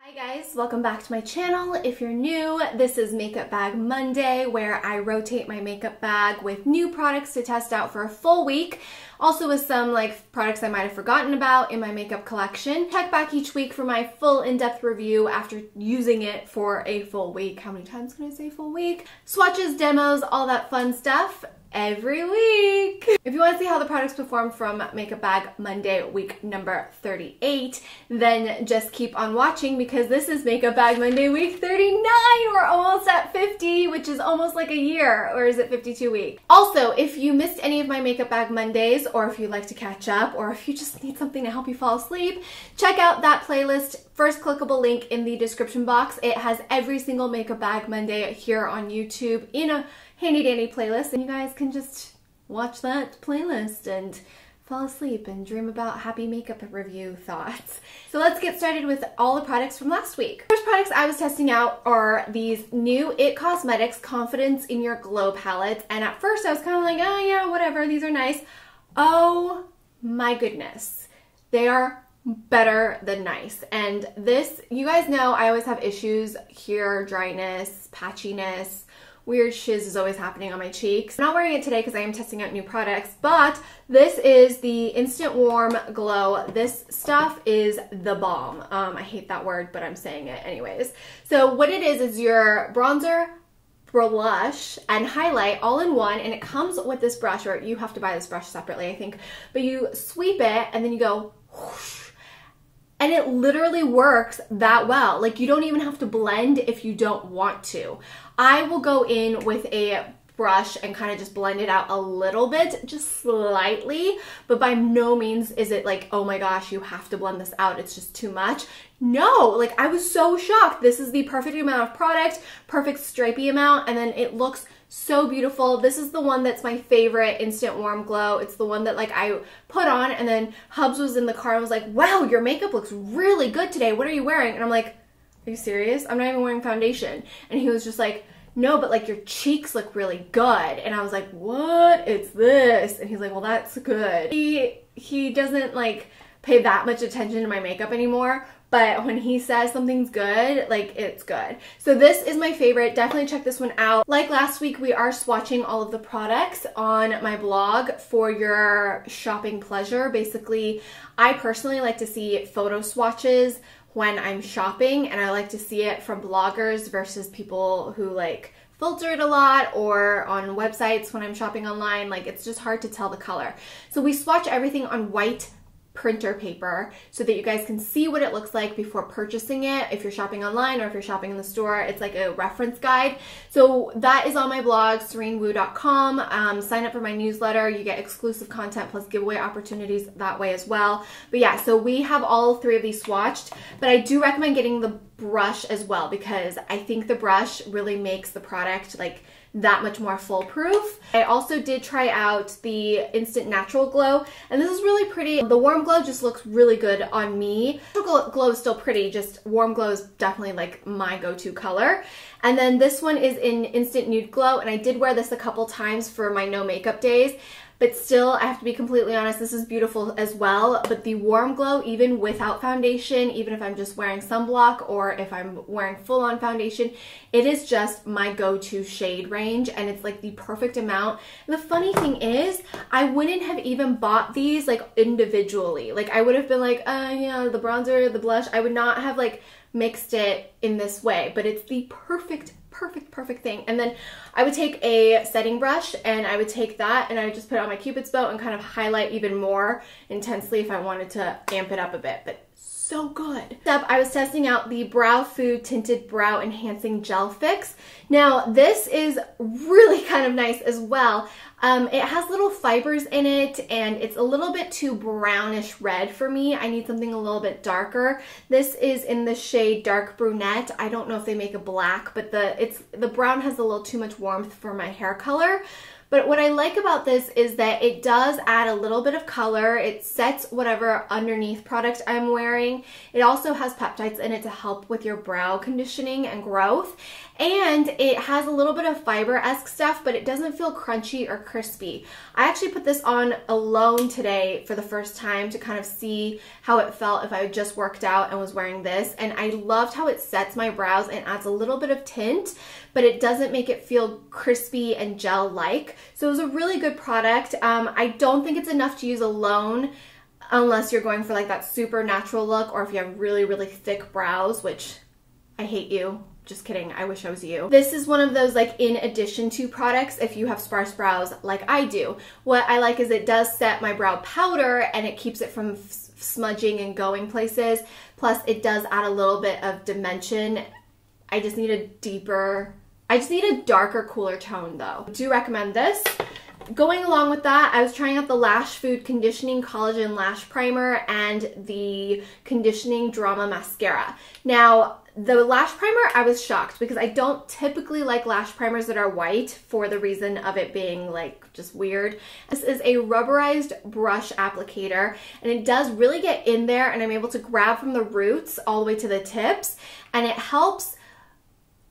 Hi guys, welcome back to my channel. If you're new, this is Makeup Bag Monday, where I rotate my makeup bag with new products to test out for a full week. Also with some products I might have forgotten about in my makeup collection. Check back each week for my full in-depth review after using it for a full week. How many times can I say full week? Swatches, demos, all that fun stuff every week. If you want to see how the products perform from Makeup Bag Monday week number 38, then just keep on watching because this is Makeup Bag Monday week 39. We're almost at 50, which is almost like a year, or is it 52 weeks? Also, if you missed any of my Makeup Bag Mondays, or if you'd like to catch up, or if you just need something to help you fall asleep, check out that playlist. First clickable link in the description box. It has every single Makeup Bag Monday here on YouTube in a handy dandy playlist, and you guys can just watch that playlist and fall asleep and dream about happy makeup review thoughts. So let's get started with all the products from last week. First products I was testing out are these new IT Cosmetics Confidence in Your Glow palettes, and at first I was kind of like, oh yeah, whatever, these are nice. Oh my goodness, they are better than nice. And this, you guys know I always have issues here, dryness, patchiness, weird shiz is always happening on my cheeks. I'm not wearing it today because I am testing out new products, but this is the Instant Warm Glow. This stuff is the bomb. I hate that word, but I'm saying it anyways. So what it is your bronzer, blush, and highlight all in one, and it comes with this brush, or you have to buy this brush separately, I think, but you sweep it and then you go whoosh, and it literally works that well. Like, you don't even have to blend if you don't want to. I will go in with a brush and kind of just blend it out a little bit, just slightly, but by no means is it like, oh my gosh, you have to blend this out, it's just too much. No, like, I was so shocked. This is the perfect amount of product, perfect stripey amount, and then it looks so beautiful. This is the one that's my favorite Instant Warm Glow. It's the one that I put on, and then Hubs was in the car and was like, wow, your makeup looks really good today. What are you wearing? And I'm like, are you serious? I'm not even wearing foundation. And he was just like, no, but your cheeks look really good. And I was like, what? It's this. And he's like, well, that's good. He doesn't pay that much attention to my makeup anymore, but when he says something's good, it's good. So this is my favorite. Definitely check this one out. Like last week, we are swatching all of the products on my blog for your shopping pleasure. Basically, I personally like to see photo swatches when I'm shopping, and I like to see it from bloggers versus people who filter it a lot, or on websites when I'm shopping online. It's just hard to tell the color. So we swatch everything on white printer paper so that you guys can see what it looks like before purchasing it. If you're shopping online or if you're shopping in the store, it's like a reference guide. So that is on my blog, sereinwoo.com. Sign up for my newsletter. You get exclusive content plus giveaway opportunities that way as well. But yeah, so we have all three of these swatched, but I do recommend getting the brush as well because I think the brush really makes the product that much more foolproof. I also did try out the Instant Natural Glow, and this is really pretty. The Warm Glow just looks really good on me. Natural Glow is still pretty, just Warm Glow is definitely my go-to color. And then this one is in Instant Nude Glow, and I did wear this a couple times for my no makeup days. But still, I have to be completely honest, this is beautiful as well. But the Warm Glow, even without foundation, even if I'm just wearing sunblock or if I'm wearing full-on foundation, it is just my go-to shade range, and it's the perfect amount. And the funny thing is, I wouldn't have even bought these individually. I would have been yeah, the bronzer, the blush. I would not have mixed it in this way, but it's the perfect thing. And then I would take a setting brush and I would take that and I would just put it on my Cupid's bow and kind of highlight even more intensely if I wanted to amp it up a bit. But so good. Next up, I was testing out the Browfood Tinted Brow Enhancing Gel Fix. Now, this is really kind of nice as well. It has little fibers in it, and it's a little bit too brownish red for me. I need something a little bit darker. This is in the shade Dark Brunette. I don't know if they make a black, but the brown has a little too much warmth for my hair color. But what I like about this is that it does add a little bit of color. It sets whatever underneath product I'm wearing. It also has peptides in it to help with your brow conditioning and growth. And it has a little bit of fiber-esque stuff, but it doesn't feel crunchy or crispy. I actually put this on alone today for the first time to kind of see how it felt if I had just worked out and was wearing this. And I loved how it sets my brows and adds a little bit of tint, but it doesn't make it feel crispy and gel-like. So it was a really good product. I don't think it's enough to use alone unless you're going for like that super natural look, or if you have really, really thick brows, which I hate you. Just kidding, I wish I was you. This is one of those like in addition to products if you have sparse brows like I do. What I like is it does set my brow powder and it keeps it from smudging and going places. Plus it does add a little bit of dimension. I just need a darker, cooler tone though. I do recommend this. Going along with that, I was trying out the Lashfood Conditioning Collagen Lash Primer and the Conditioning Drama Mascara. Now, the lash primer, I was shocked because I don't typically like lash primers that are white for the reason of it being like just weird. This is a rubberized brush applicator and it does really get in there, and I'm able to grab from the roots all the way to the tips, and it helps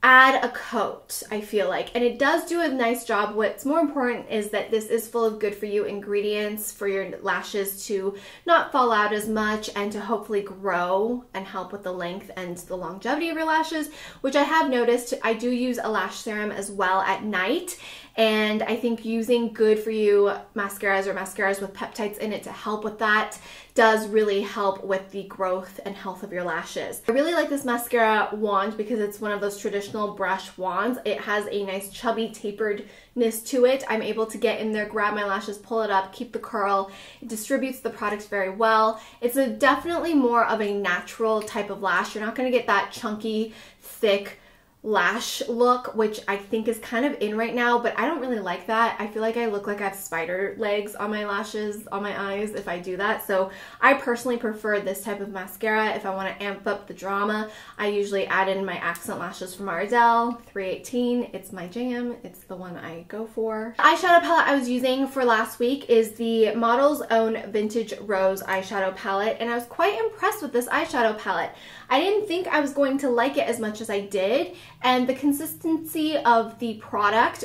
add a coat, I feel like, and it does do a nice job. What's more important is that this is full of good for you ingredients for your lashes to not fall out as much and to hopefully grow and help with the length and the longevity of your lashes, which I have noticed. I do use a lash serum as well at night, and I think using good for you mascaras or mascaras with peptides in it to help with that does really help with the growth and health of your lashes. I really like this mascara wand because it's one of those traditional brush wands. It has a nice chubby taperedness to it. I'm able to get in there, grab my lashes, pull it up, keep the curl. It distributes the product very well. It's definitely more of a natural type of lash. You're not gonna get that chunky, thick lash look, which I think is kind of in right now, but I don't really like that. I feel like I look like I have spider legs on my lashes, on my eyes if I do that. So I personally prefer this type of mascara. If I want to amp up the drama, I usually add in my accent lashes from Ardell 318. It's my jam. It's the one I go for. The eyeshadow palette I was using for last week is the Model's Own Vintage Rose eyeshadow palette, and I was quite impressed with this eyeshadow palette. I didn't think I was going to like it as much as I did, and the consistency of the product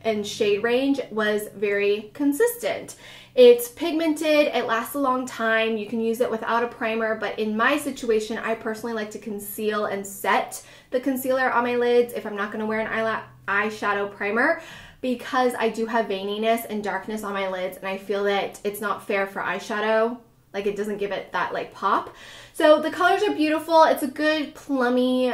and shade range was very consistent. It's pigmented, it lasts a long time, you can use it without a primer, but in my situation, I personally like to conceal and set the concealer on my lids if I'm not going to wear an eyeshadow primer, because I do have veininess and darkness on my lids, and I feel that it's not fair for eyeshadow. Like, it doesn't give it that like pop. So the colors are beautiful. It's a good plummy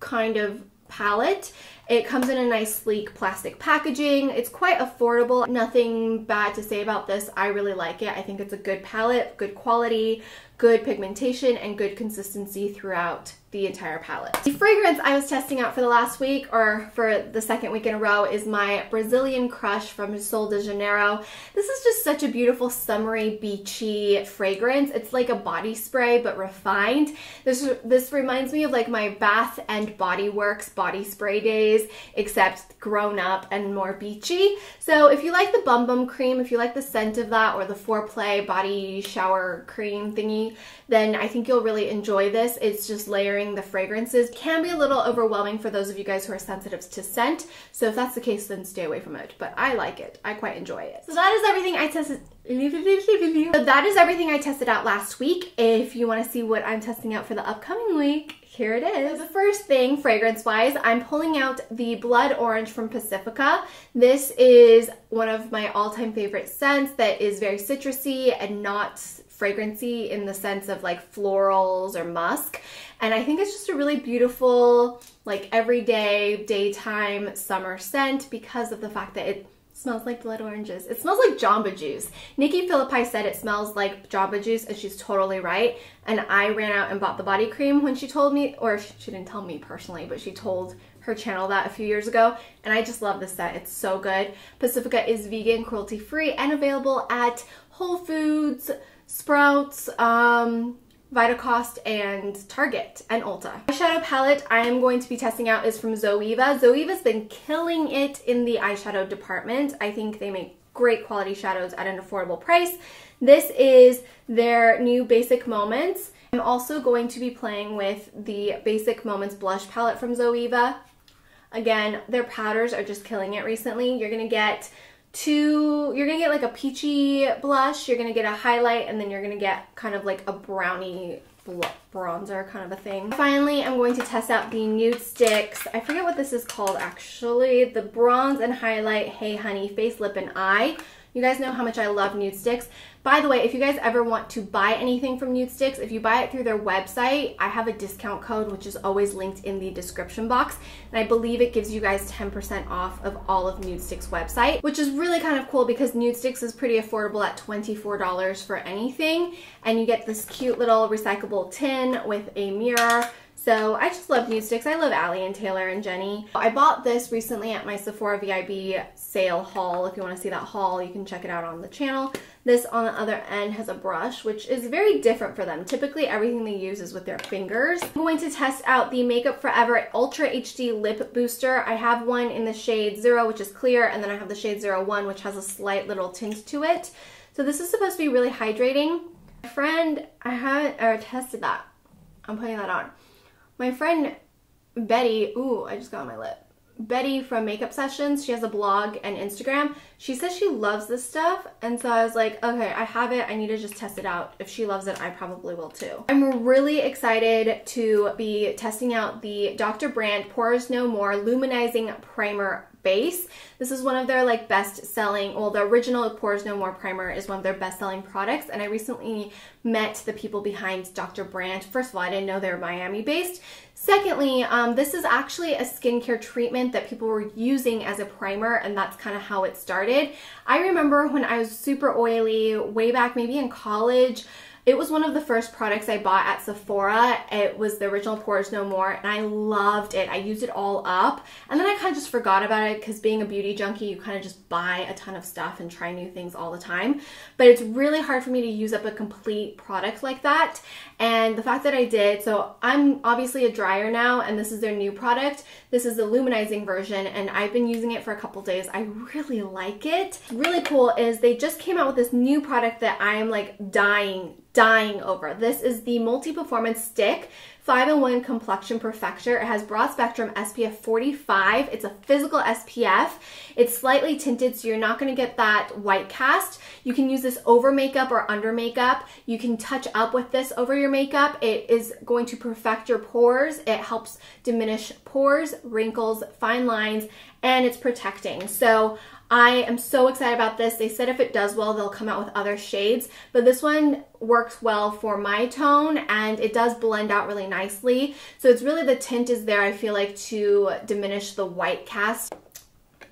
kind of palette. It comes in a nice sleek plastic packaging. It's quite affordable. Nothing bad to say about this. I really like it. I think it's a good palette, good quality, good pigmentation, and good consistency throughout the entire palette. The fragrance I was testing out for the last week, or for the second week in a row, is my Brazilian Crush from Sol de Janeiro. This is just such a beautiful summery, beachy fragrance. It's like a body spray, but refined. This reminds me of like my Bath and Body Works body spray days, except grown up and more beachy. So if you like the Bum Bum cream, if you like the scent of that, or the Foreplay body shower cream thingy, then I think you'll really enjoy this. It's just layering the fragrances. It can be a little overwhelming for those of you guys who are sensitive to scent, so if that's the case, then stay away from it. But I like it. I quite enjoy it. So that is everything I tested. So that is everything I tested out last week. If you want to see what I'm testing out for the upcoming week, here it is. So the first thing, fragrance-wise, I'm pulling out the Blood Orange from Pacifica. This is one of my all-time favorite scents that is very citrusy and not fragrancy in the sense of like florals or musk. And I think it's just a really beautiful, like everyday, daytime, summer scent because of the fact that it smells like blood oranges. It smells like Jamba Juice. Nikki Philippi said it smells like Jamba Juice, and she's totally right. And I ran out and bought the body cream when she told me, or she didn't tell me personally, but she told her channel that a few years ago, and I just love this scent. It's so good. Pacifica is vegan, cruelty-free, and available at Whole Foods, Sprouts, Vitacost, and Target, and Ulta. Eyeshadow palette I am going to be testing out is from Zoeva. Zoeva's been killing it in the eyeshadow department. I think they make great quality shadows at an affordable price. This is their new Basic Moments. I'm also going to be playing with the Basic Moments blush palette from Zoeva. Again, their powders are just killing it recently. You're gonna get like a peachy blush, you're gonna get a highlight, and then you're gonna get kind of like a brownie bronzer kind of a thing. Finally, I'm going to test out the NUDESTIX. I forget what this is called actually. The Bronze and Highlight Hey Honey Face, Lip, and Eye. You guys know how much I love NUDESTIX. By the way, if you guys ever want to buy anything from NUDESTIX, if you buy it through their website, I have a discount code which is always linked in the description box, and I believe it gives you guys 10% off of all of NUDESTIX website, which is really kind of cool because NUDESTIX is pretty affordable at $24 for anything, and you get this cute little recyclable tin with a mirror. So I just love NUDESTIX. I love Allie and Taylor and Jenny. I bought this recently at my Sephora VIB sale haul. If you want to see that haul, you can check it out on the channel. This on the other end has a brush, which is very different for them. Typically everything they use is with their fingers. I'm going to test out the Makeup Forever Ultra HD Lip Booster. I have one in the shade 0, which is clear, and then I have the shade 01, which has a slight little tint to it. So this is supposed to be really hydrating. My friend, I haven't tested that. I'm putting that on. My friend Betty, ooh, I just got on my lip. Betty from Makeup Sessions, she has a blog and Instagram. She says she loves this stuff, and so I was like, okay, I have it, I need to just test it out. If she loves it, I probably will too. I'm really excited to be testing out the Dr. Brandt Pores No More Luminizing Primer Base. This is one of their like best-selling, well, the original Pores No More primer is one of their best-selling products, and I recently met the people behind Dr. Brandt. First of all, I didn't know they were Miami-based. Secondly, this is actually a skincare treatment that people were using as a primer, and that's kind of how it started. I remember when I was super oily way back maybe in college, it was one of the first products I bought at Sephora. It was the original Pores No More, and I loved it. I used it all up, and then I kind of just forgot about it because being a beauty junkie, you kind of just buy a ton of stuff and try new things all the time. But it's really hard for me to use up a complete product like that, and the fact that I did, so I'm obviously a dryer now, and this is their new product. This is the luminizing version, and I've been using it for a couple days. I really like it. Really cool is they just came out with this new product that I am like dying over. This is the Multi-Performance Stick 5-in-1 Complexion Perfector. It has broad spectrum SPF 45. It's a physical SPF. It's slightly tinted, so you're not going to get that white cast. You can use this over makeup or under makeup. You can touch up with this over your makeup. It is going to perfect your pores. It helps diminish pores, wrinkles, fine lines, and it's protecting. So I am so excited about this. They said if it does well, they'll come out with other shades, but this one works well for my tone, and it does blend out really nicely. So it's really the tint is there, I feel like, to diminish the white cast.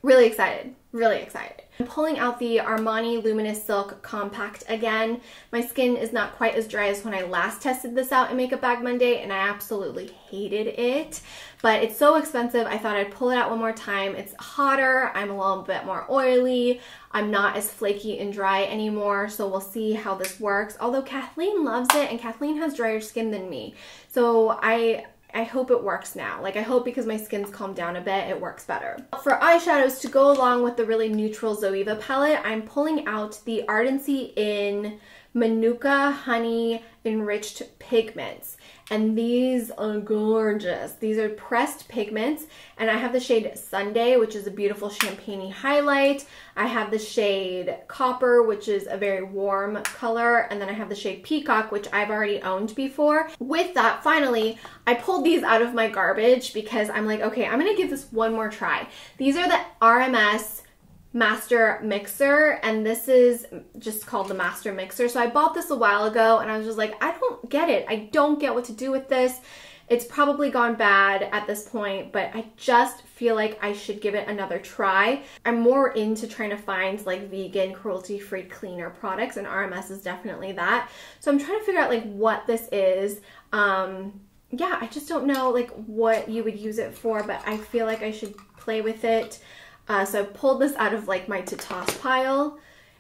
Really excited, really excited. I'm pulling out the Armani Luminous Silk Compact again. My skin is not quite as dry as when I last tested this out in Makeup Bag Monday, and I absolutely hated it. But it's so expensive, I thought I'd pull it out one more time. It's hotter, I'm a little bit more oily, I'm not as flaky and dry anymore, so we'll see how this works. Although Kathleen loves it, and Kathleen has drier skin than me. So I hope it works now. Like, I hope because my skin's calmed down a bit, it works better. For eyeshadows to go along with the really neutral Zoeva palette, I'm pulling out the Ardency in Manuka Honey Enriched Pigments. And these are gorgeous. These are pressed pigments, and I have the shade Sunday, which is a beautiful champagne-y highlight. I have the shade Copper, which is a very warm color, and then I have the shade Peacock, which I've already owned before. With that, finally, I pulled these out of my garbage because I'm like, okay, I'm gonna give this one more try. These are the RMS Master Mixer, and this is just called the Master Mixer. So I bought this a while ago, and I was just like, I don't get it. I don't get what to do with this. It's probably gone bad at this point, but I just feel like I should give it another try. I'm more into trying to find like vegan, cruelty-free cleaner products, and RMS is definitely that. So I'm trying to figure out like what this is. Yeah, I just don't know like what you would use it for, but I feel like I should play with it. So I pulled this out of like my to toss pile,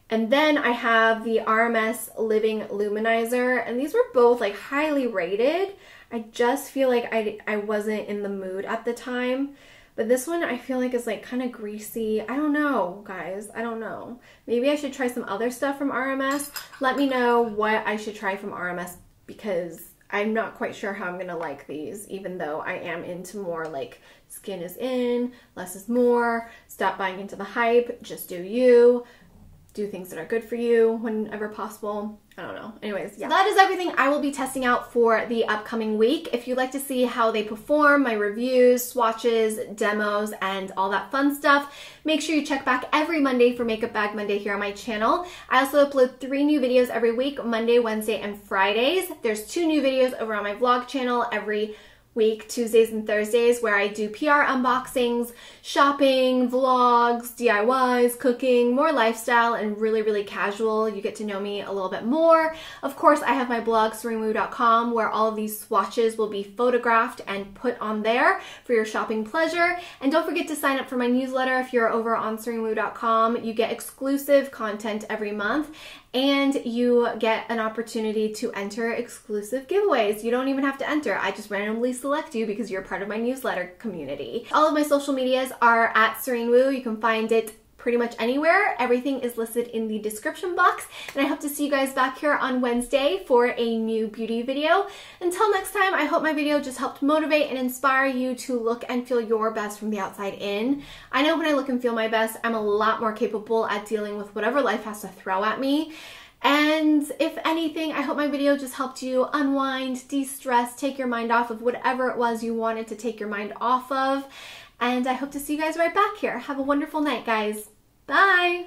And then I have the RMS Living Luminizer, and these were both like highly rated. I just feel like I wasn't in the mood at the time. But this one I feel like is like kind of greasy. I don't know, guys. I don't know. Maybe I should try some other stuff from RMS. Let me know what I should try from RMS because I'm not quite sure how I'm going to like these, even though I am into more like skin is in, less is more, stop buying into the hype, just do you. Do things that are good for you whenever possible. I don't know. Anyways, yeah. So that is everything I will be testing out for the upcoming week. If you'd like to see how they perform, my reviews, swatches, demos, and all that fun stuff, make sure you check back every Monday for Makeup Bag Monday here on my channel. I also upload 3 new videos every week, Monday, Wednesday, and Fridays. There's 2 new videos over on my vlog channel every week, Tuesdays and Thursdays, where I do PR unboxings, shopping, vlogs, DIYs, cooking, more lifestyle and really, really casual. You get to know me a little bit more. Of course, I have my blog, serein.com, where all of these swatches will be photographed and put on there for your shopping pleasure. And don't forget to sign up for my newsletter if you're over on serein.com. You get exclusive content every month, and you get an opportunity to enter exclusive giveaways. You don't even have to enter. I just randomly select you because you're part of my newsletter community. All of my social medias are at SereineWoo. You can find it pretty much anywhere. Everything is listed in the description box, and I hope to see you guys back here on Wednesday for a new beauty video. Until next time, I hope my video just helped motivate and inspire you to look and feel your best from the outside in. I know when I look and feel my best, I'm a lot more capable at dealing with whatever life has to throw at me. And if anything, I hope my video just helped you unwind, de-stress, take your mind off of whatever it was you wanted to take your mind off of. And I hope to see you guys right back here. Have a wonderful night, guys. Bye!